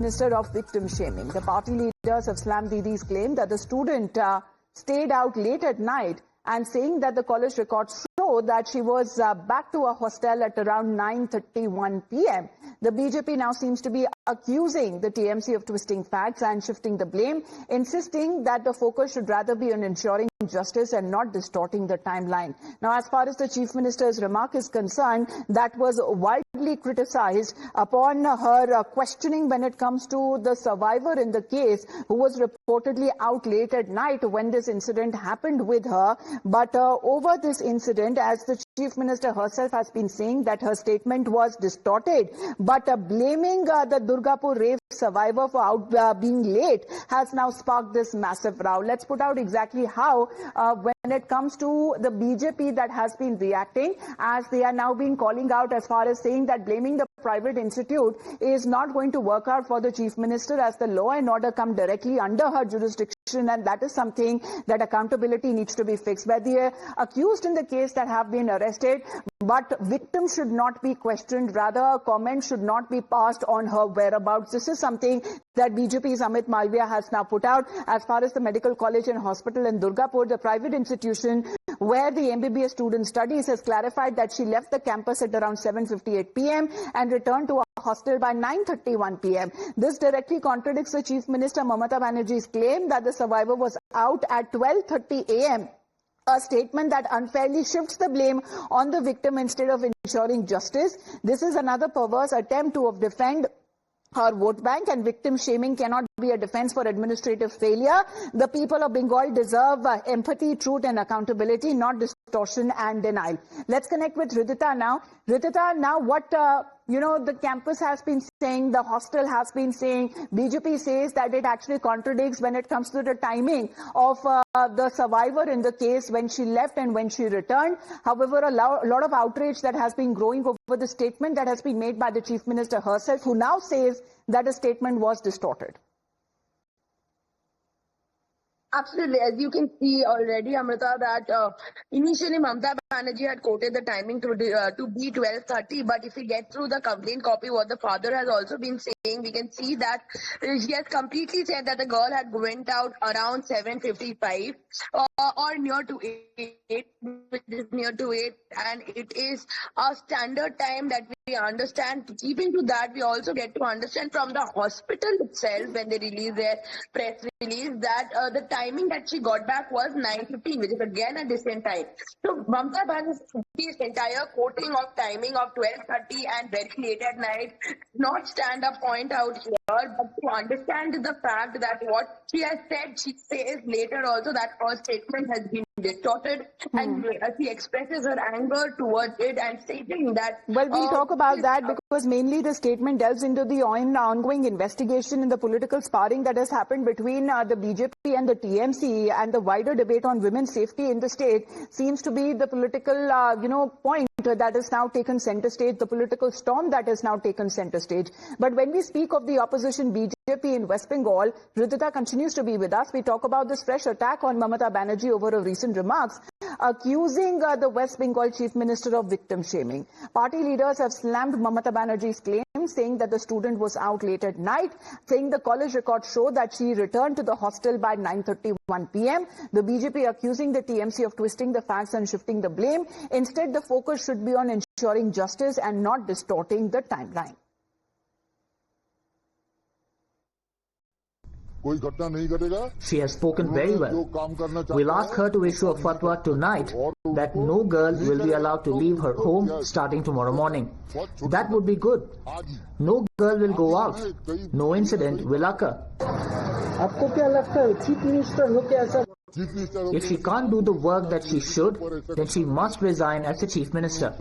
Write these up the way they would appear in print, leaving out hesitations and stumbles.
Minister of victim shaming. The party leaders have slammed Didi's claim that the student stayed out late at night and saying that the college records show that she was back to a hostel at around 9:31 p.m. The BJP now seems to be accusing the TMC of twisting facts and shifting the blame, insisting that the focus should rather be on ensuring justice and not distorting the timeline. Now, as far as the Chief Minister's remark is concerned, that was widely criticized upon her questioning when it comes to the survivor in the case who was reportedly out late at night when this incident happened with her. But over this incident, as the Chief Minister herself has been saying that her statement was distorted, but blaming the Durgapur rape survivor for being late has now sparked this massive row. Let's put out exactly how when it comes to the BJP that has been reacting, as they are now being calling out as far as saying that blaming the private institute is not going to work out for the Chief Minister, as the law and order come directly under her jurisdiction, and that is something that accountability needs to be fixed. Where the accused in the case that have been arrested, but victims should not be questioned, rather comments should not be passed on her whereabouts. This is something that BJP's Amit Malviya has now put out. As far as the medical college and hospital in Durgapur, the private institution where the MBBS student studies, has clarified that she left the campus at around 7:58 p.m. and returned to a hostel by 9:31 p.m. This directly contradicts the Chief Minister Mamata Banerjee's claim that the survivor was out at 12:30 a.m. A statement that unfairly shifts the blame on the victim instead of ensuring justice. This is another perverse attempt to defend her vote bank, and victim shaming cannot be a defense for administrative failure. The people of Bengal deserve empathy, truth and accountability, not distortion and denial. Let's connect with Ridhita now. Ridhita, now what the campus has been saying, the hostel has been saying, BJP says that it actually contradicts when it comes to the timing of the survivor in the case, when she left and when she returned. However, a lot of outrage that has been growing over the statement that has been made by the Chief Minister herself, who now says that the statement was distorted. Absolutely. As you can see already, Amrita, that initially Mamata Banerjee had quoted the timing to be 12:30, but if we get through the complaint copy, what the father has also been saying, we can see that he has completely said that the girl had went out around 7:55 or near to 8, which is near to 8, and it is a standard time that we understand. Keeping to that, we also get to understand from the hospital itself when they release their press release that the timing that she got back was 9:15, which is again a decent time. So Mamata Banerjee's entire quoting of timing of 12:30 and very late at night not stand a point out here, but to understand the fact that what she has said, she says later also that her statement has been distorted, and she expresses her anger towards it and stating that... Well, we'll talk about that because mainly the statement delves into the ongoing investigation and the political sparring that has happened between the BJP and the TMC, and the wider debate on women's safety in the state seems to be the political, point that has now taken center stage, the political storm that has now taken center stage. But when we speak of the opposition BJP in West Bengal, Ridhita continues to be with us. We talk about this fresh attack on Mamata Banerjee over her recent remarks, accusing the West Bengal Chief Minister of victim shaming. Party leaders have slammed Mamata Banerjee's claim, saying that the student was out late at night, saying the college records show that she returned to the hostel by 9:31 p.m. The BJP accusing the TMC of twisting the facts and shifting the blame. Instead, the focus should be on ensuring justice and not distorting the timeline. She has spoken very well. We'll ask her to issue a fatwa tonight that no girl will be allowed to leave her home starting tomorrow morning. That would be good. No girl will go out. No incident will occur. If she can't do the work that she should, then she must resign as the Chief Minister.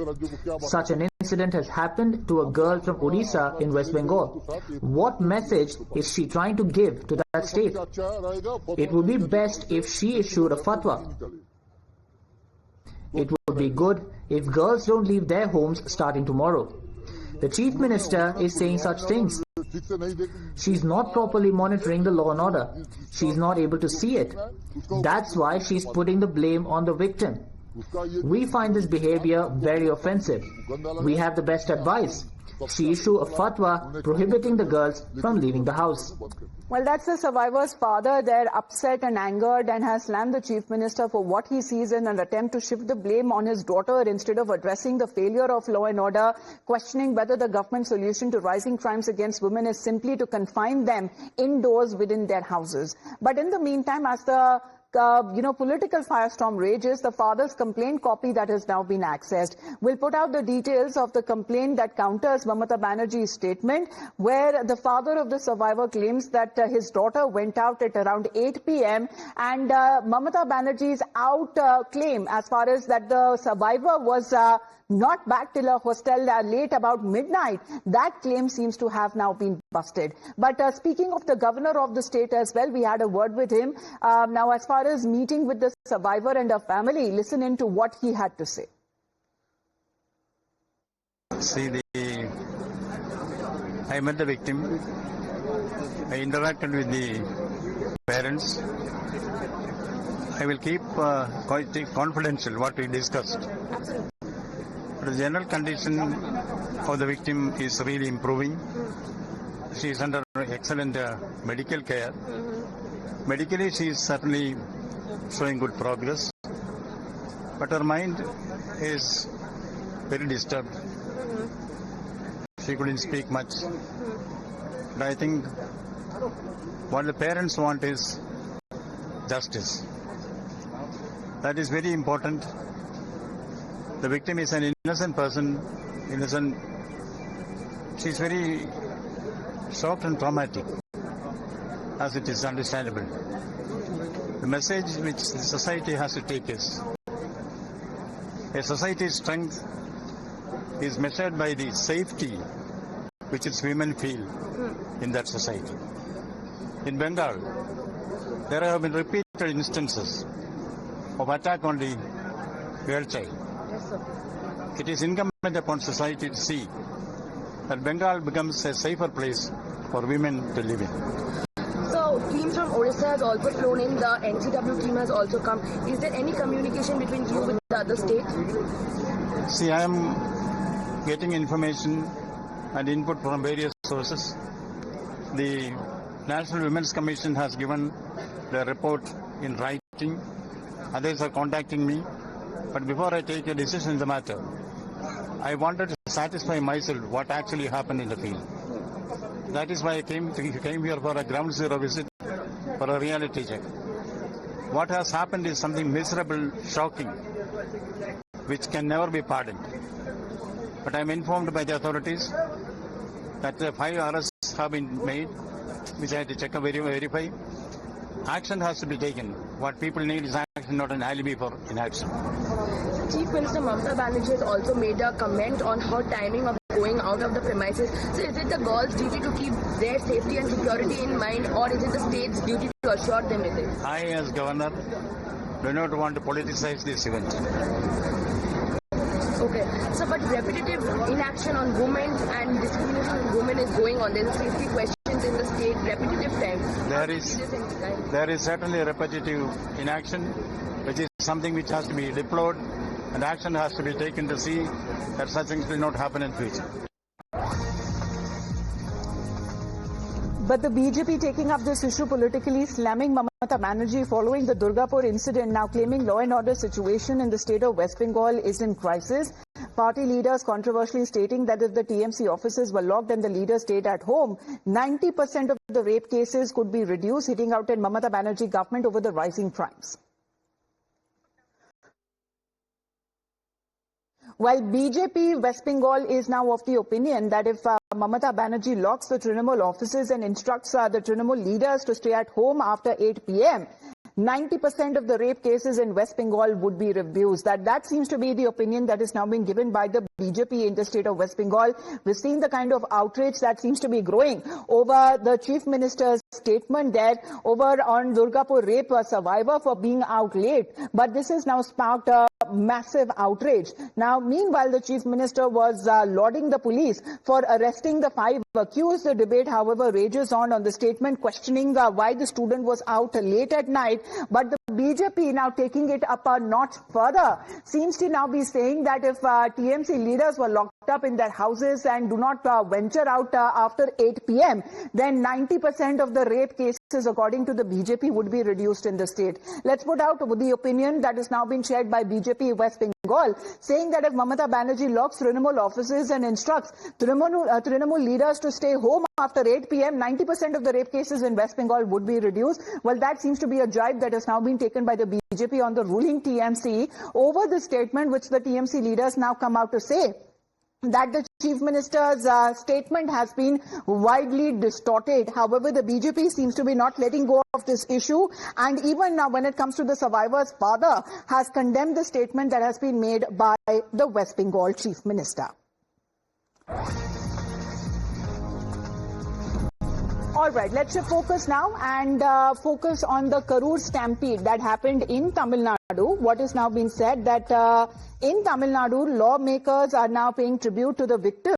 Such an incident has happened to a girl from Odisha in West Bengal. What message is she trying to give to that state? It would be best if she issued a fatwa. It would be good if girls don't leave their homes starting tomorrow. The Chief Minister is saying such things. She's not properly monitoring the law and order. She's not able to see it. That's why she's putting the blame on the victim. We find this behavior very offensive. We have the best advice. She issued a fatwa prohibiting the girls from leaving the house. Well, that's the survivor's father there, upset and angered, and has slammed the chief minister for what he sees in an attempt to shift the blame on his daughter instead of addressing the failure of law and order, questioning whether the government solution to rising crimes against women is simply to confine them indoors within their houses. But in the meantime, as the political firestorm rages, the father's complaint copy that has now been accessed will put out the details of the complaint that counters Mamata Banerjee's statement, where the father of the survivor claims that his daughter went out at around 8 p.m. and Mamata Banerjee's claim as far as that the survivor was not back till a hostel late about midnight. That claim seems to have now been busted. But speaking of the governor of the state as well, we had a word with him. Now, as far as meeting with the survivor and her family, listen in to what he had to say. I met the victim. I interacted with the parents. I will keep quite confidential what we discussed. Absolutely. The general condition of the victim is really improving. She is under excellent medical care. Medically, she is certainly showing good progress. But her mind is very disturbed. She couldn't speak much. But I think what the parents want is justice. That is very important. The victim is an innocent person, She's very shocked and traumatic, as it is understandable. The message which the society has to take is, a society's strength is measured by the safety which its women feel in that society. In Bengal, there have been repeated instances of attack on the girl child. It is incumbent upon society to see that Bengal becomes a safer place for women to live in. So, teams from Odisha has also flown in, the NCW team has also come. Is there any communication between you with the other states? See, I am getting information and input from various sources. The National Women's Commission has given the report in writing. Others are contacting me. But before I take a decision in the matter, I wanted to satisfy myself what actually happened in the field. That is why I came here for a ground zero visit, for a reality check. What has happened is something miserable, shocking, which can never be pardoned. But I am informed by the authorities that 5 arrests have been made, which I had to check and verify. Action has to be taken. What people need is action, not an alibi for inaction. Chief Minister Mamata Banerjee has also made a comment on her timing of going out of the premises. So is it the girls' duty to keep their safety and security in mind, or is it the state's duty to assure them with it? I, as governor, do not want to politicize this event. Okay. So, but repetitive inaction on women and discrimination on women is going on. There is safety questions in the state, repetitive time. There is certainly repetitive inaction, which is something which has to be deplored, and action has to be taken to see that such things will not happen in future. But the BJP taking up this issue politically, slamming Mamata Banerjee following the Durgapur incident, now claiming law and order situation in the state of West Bengal is in crisis. Party leaders controversially stating that if the TMC offices were locked and the leaders stayed at home, 90% of the rape cases could be reduced, hitting out at Mamata Banerjee government over the rising crimes. While BJP West Bengal is now of the opinion that if Mamata Banerjee locks the Trinamool offices and instructs the Trinamool leaders to stay at home after 8 p.m., 90% of the rape cases in West Bengal would be reduced. That seems to be the opinion that is now being given by the BJP in the state of West Bengal. We've seen the kind of outrage that seems to be growing over the chief minister's statement there over on Durgapur rape survivor for being out late. But this has now sparked a massive outrage. Now, meanwhile, the chief minister was lauding the police for arresting the 5 accused. The debate, however, rages on the statement questioning why the student was out late at night. But the BJP now taking it up a notch further seems to now be saying that if TMC leaders were locked up in their houses and do not venture out after 8 p.m., then 90% of the rape cases, according to the BJP, would be reduced in the state. Let's put out the opinion that has now been shared by BJP West Bengal, saying that if Mamata Banerjee locks Trinamool offices and instructs Trinamool leaders to stay home after 8 p.m., 90% of the rape cases in West Bengal would be reduced. Well, that seems to be a jibe that has now been taken by the BJP on the ruling TMC over the statement which the TMC leaders now come out to say that the Chief Minister's statement has been widely distorted. However, the BJP seems to be not letting go of this issue, and even now when it comes to the survivor's father, has condemned the statement that has been made by the West Bengal Chief Minister. All right, let's shift focus now and focus on the Karur stampede that happened in Tamil Nadu. What is now being said that in Tamil Nadu, lawmakers are now paying tribute to the victims